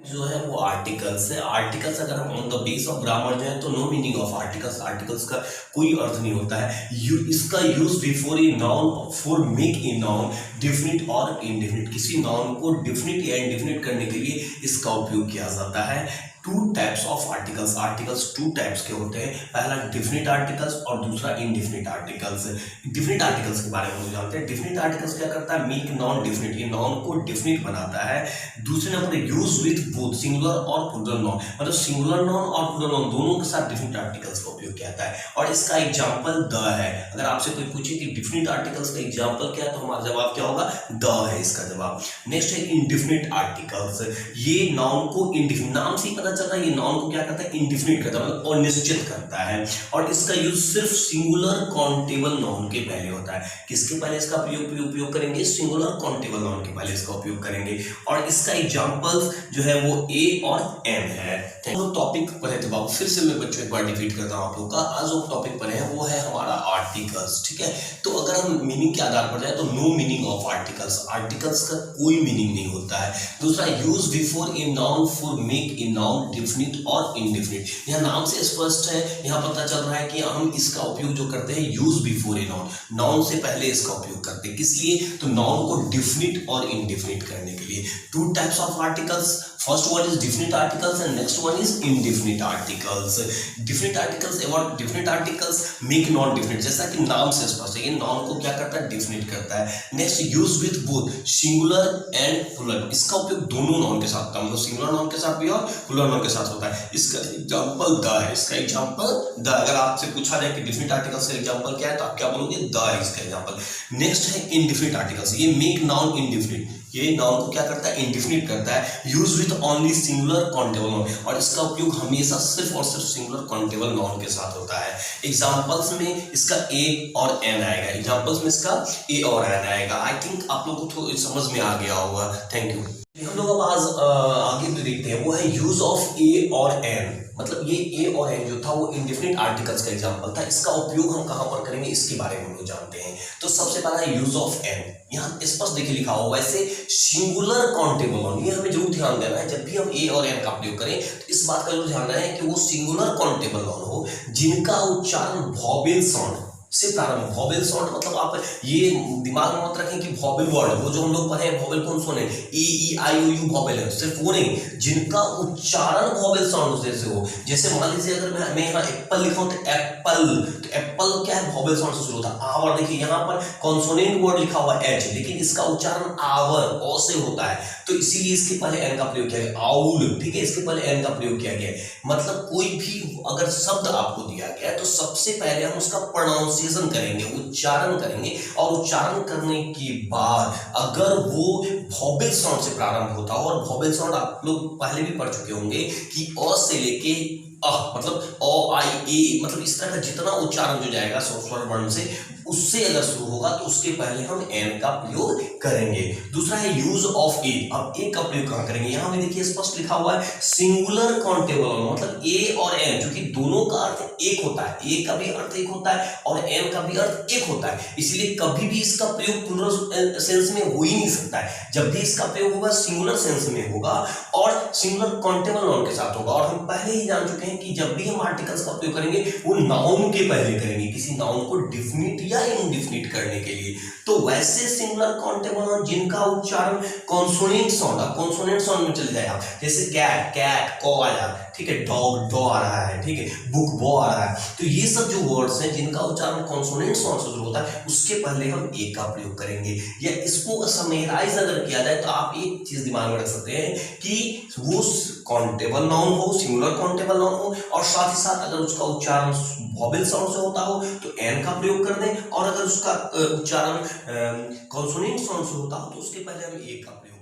जो है वो आर्टिकल्स है। आर्टिकल्स अगर हम on the base of grammar जो है तो no meaning of articles, articles का कोई अर्थ नहीं होता है। इसका use before a noun for make a noun definite और इनडिफिनिट, किसी नाउन को डिफिनिट या इनडिफिनिट करने के लिए इसका उपयोग किया जाता है। Two types of articles, articles two types के होते हैं, पहला डिफिनिट आर्टिकल्स और दूसरा इनडिफिनिट आर्टिकल्स। डिफिनिट आर्टिकल्स के बारे में हम जानते हैं। डिफिनिट आर्टिकल्स क्या करता है, मेक नॉन डिफिनिट, ये नाउन को डिफिनिट बनाता है। दूसरे number use with both singular और प्लूरल नाउन, मतलब सिंगुलर नाउन और प्लूरल नाउन दोनों के साथ डिफिनिट आर्टिकल्स का उपयोग किया जाता है। और इसका एग्जांपल द है। अगर आपसे कोई पूछे कि डिफिनिट आर्टिकल्स का एग्जांपल क्या है तो हमारा जवाब क्या होगा, द है इसका जवाब। नेक्स्ट है इनडिफिनिट आर्टिकल्स, ये नाउन को इनडिफिनिट, नाम से ही पता चल रहा है ये नाउन को क्या करता है, इनडिफिनिट करता है, मतलब अनिश्चित करता है। और इसका यूज सिर्फ सिंगुलर काउंटेबल नाउन के पहले होता है। किसके पहले इसका उपयोग करेंगे, सिंगुलर काउंटेबल नाउन के पहले इसका उपयोग करेंगे। और इसका एग्जांपल्स जो है वो ए और एम है। तो टॉपिक पढ़े थे बाबू, फिर से मैं बच्चों एक बार रिपीट करता हूं आप लोग का। आज जो टॉपिक पढ़े हैं वो है हमारा आर्टिकल्स, ठीक है। तो अगर हम मीनिंग के आधार पर जाए तो no meaning of articles, articles का कोई मीनिंग नहीं होता है। दूसरा use before a noun for make a noun definite और इनडिफिनिट, यह नाम से स्पष्ट है, यहाँ पता चल रहा है कि हम इसका उपयोग जो करते हैं use before a noun, noun से पहले इसका उपयोग करते हैं। किस लिए, तो नाउन को डिफिनिट और इनडिफिनिट करने के लिए। To types of articles, first one is definite articles and next one is indefinite articles. Definite articles, about definite articles make non definite, जैसा कि नाम से स्पष्ट है, ये नाउन को क्या करता है, डिफिनिट करता है। Next use with both singular and plural, इसका उपयोग दोनों नाउन के साथ होता है, मतलब सिंगुलर नाउन के साथ भी और प्लूरल नाउन के साथ होता है। इसका एग्जांपल द है, इसका एग्जांपल द। अगर आपसे पूछा जाए कि डिफिनिट आर्टिकल्स का एग्जांपल क्या है तो आप क्या बोलोगे, द है इसका एग्जांपल। नेक्स्ट है इनडिफिनिट आर्टिकल्स, ये मेक नाउन इनडिफिनिट, ये नाउन को क्या करता है, इनडिफिनिट करता है। Use with only singular countable noun, और इसका उपयोग हमेशा सिर्फ और सिर्फ सिंगुलर काउंटेबल नाउन के साथ होता है। एग्जांपल्स में इसका ए और एन आएगा, एग्जांपल्स में इसका ए और एन आएगा। आई थिंक आप लोगों को समझ में आ गया होगा। Thank you. हम लोग अब आज आगे जो देखते हैं वो है यूज ऑफ ए और एन, मतलब ये ए और एन जो था वो इंडिफिनिट आर्टिकल्स का एग्जांपल था। इसका उपयोग हम कहां पर करेंगे इसके बारे में हम लोग जानते हैं। तो सबसे पहला है यूज ऑफ एन, यहाँ स्पष्ट देखिए लिखा हुआ, वैसे सिंगुलर काउंटेबल नाउन, ये हमें जरूर ध्यान देना है। जब भी हम ए और एन का प्रयोग करें तो इस बात का जरूर ध्यान रहे कि वो सिंगुलर काउंटेबल नाउन हो जिनका उच्चारण वॉवेल साउंड से प्रारंभ। वॉवेल साउंड मतलब आप ये दिमाग में मत रखें कि वॉवेल वर्ड, वो जो हम लोग पढ़े हैं वॉवेल कौन से हैं, ए ई आई ओ यू वॉवेल है, सिर्फ वो नहीं, जिनका उच्चारण वॉवेल साउंड जैसे हो। जैसे मान लीजिए अगर मैं यहाँ एप्पल लिखा हूं तो एप्पल, तो एप्पल क्या है, वॉवेल साउंड से शुरू होता है। आवर, देखिए यहाँ पर कॉन्सोनेंट वर्ड लिखा हुआ एच, लेकिन इसका उच्चारण आवर ओ से होता है, तो इसीलिए इसके पहले एन का प्रयोग किया गया। आउल, ठीक है, इसके पहले एन का प्रयोग किया गया। मतलब कोई भी अगर शब्द आपको दिया गया तो सबसे पहले हम उसका प्रोनाउंसिएशन करेंगे, उच्चारण करेंगे, और उच्चारण करने के बाद अगर वो वॉवेल साउंड से प्रारंभ होता हो, और वॉवेल साउंड आप लोग पहले भी पढ़ चुके होंगे कि अ से लेके मतलब ओ आई ए, मतलब इस तरह का जितना उच्चारण जो जाएगा स्वर वर्ण से, उससे अगर शुरू होगा तो उसके पहले हम एन का प्रयोग करेंगे। दूसरा है यूज ऑफ ए। अब ए का प्रयोग कहां करेंगे, यहां में देखिए स्पष्ट लिखा हुआ है सिंगुलर काउंटेबल, मतलब ए और एन, जो कि दोनों का अर्थ एक होता है, ए का भी अर्थ एक होता है और एन का भी अर्थ एक होता है, इसलिए कभी भी इसका प्रयोग प्लूरल सेंस में हो ही नहीं सकता है। जब भी इसका प्रयोग होगा सिंगुलर सेंस में होगा और सिंगुलर काउंटेबल नाउन के साथ होगा। और हम पहले ही जान चुके हैं कि जब भी हम आर्टिकल्स का प्रयोग करेंगे वो नाउन के पहले करेंगे, किसी नाउन को डिफिनिट या इनडिफिनिट करने के लिए। तो वैसे सिंगुलर काउंटेबल नाउन जिनका उच्चारण कॉन्सोनेंट साउंड, कॉन्सोनेंट साउंड में चले जाए आप, जैसे कैट, कैट कौ आया, ठीक है, डॉग डॉ आ रहा है, ठीक है, बुक बो आ रहा है, तो ये सब जो वर्ड्स हैं जिनका उच्चारण कॉन्सोनेंट साउंड से शुरू होता है उसके पहले हम ए का प्रयोग करेंगे। या इसको समराइज अगर किया जाए तो आप एक चीज दिमाग में रख सकते हैं कि वो काउंटेबल नाउन हो, सिंगुलर काउंटेबल नाउन हो, और साथ ही साथ अगर उसका उच्चारण वॉवेल साउंड से होता हो तो एन का प्रयोग कर दें, और अगर उसका उच्चारण कॉन्सोनेंट साउंड से होता हो तो उसके पहले हम ए का प्रयोग